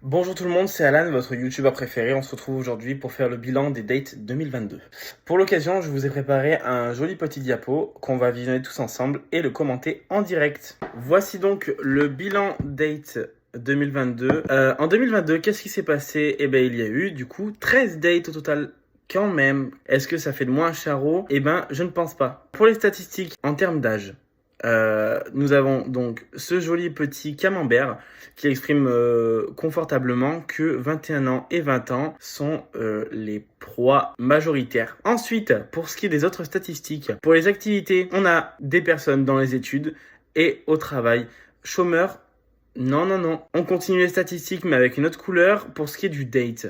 Bonjour tout le monde, c'est Alan, votre youtubeur préféré. On se retrouve aujourd'hui pour faire le bilan des dates 2022. Pour l'occasion, je vous ai préparé un joli petit diapo qu'on va visionner tous ensemble et le commenter en direct. Voici donc le bilan date 2022. En 2022, qu'est-ce qui s'est passé? Eh ben, il y a eu du coup 13 dates au total. Quand même. Est-ce que ça fait de moi un charreau? Eh ben, je ne pense pas. Pour les statistiques, en termes d'âge, nous avons donc ce joli petit camembert qui exprime confortablement que 21 ans et 20 ans sont les proies majoritaires. Ensuite, pour ce qui est des autres statistiques, pour les activités, on a des personnes dans les études et au travail. Chômeurs, non, non, non. On continue les statistiques mais avec une autre couleur pour ce qui est du date.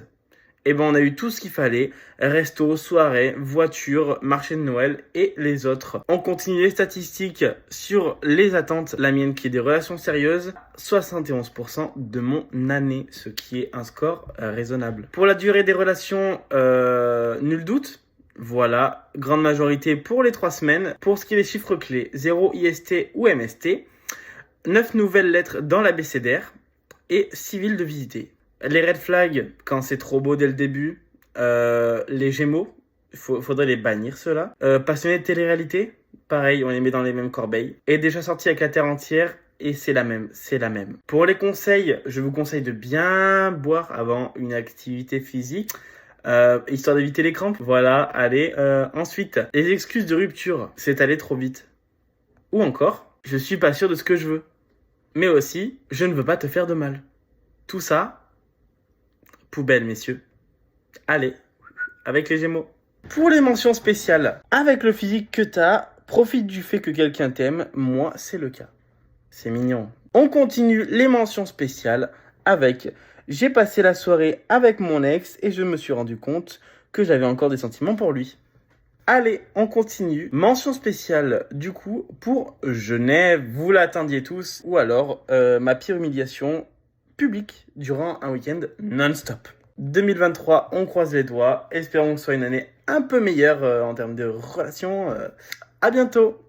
Eh ben, on a eu tout ce qu'il fallait. Resto, soirée, voiture, marché de Noël et les autres. On continue les statistiques sur les attentes. La mienne qui est des relations sérieuses, 71% de mon année, ce qui est un score raisonnable. Pour la durée des relations, nul doute. Voilà, grande majorité pour les 3 semaines. Pour ce qui est des chiffres clés, 0 IST ou MST, 9 nouvelles lettres dans l'abécédaire et 6 villes de visiter. Les red flags, quand c'est trop beau dès le début. Les Gémeaux, faudrait les bannir ceux-là. Passionné de télé-réalité, pareil, on les met dans les mêmes corbeilles. Et déjà sorti avec la terre entière, et c'est la même. Pour les conseils, je vous conseille de bien boire avant une activité physique. Histoire d'éviter les crampes. Voilà, allez. Ensuite, les excuses de rupture, c'est aller trop vite. Ou encore, je suis pas sûr de ce que je veux. Mais aussi, je ne veux pas te faire de mal. Tout ça, poubelle, messieurs. Allez, avec les Gémeaux. Pour les mentions spéciales, avec le physique que t'as, profite du fait que quelqu'un t'aime. Moi, c'est le cas. C'est mignon. On continue les mentions spéciales avec j'ai passé la soirée avec mon ex et je me suis rendu compte que j'avais encore des sentiments pour lui. Allez, on continue. Mention spéciale, du coup, pour Genève. Vous l'attendiez tous. Ou alors, ma pire humiliation publique durant un week-end non-stop. 2023, on croise les doigts. Espérons que ce soit une année un peu meilleure en termes de relations. À bientôt!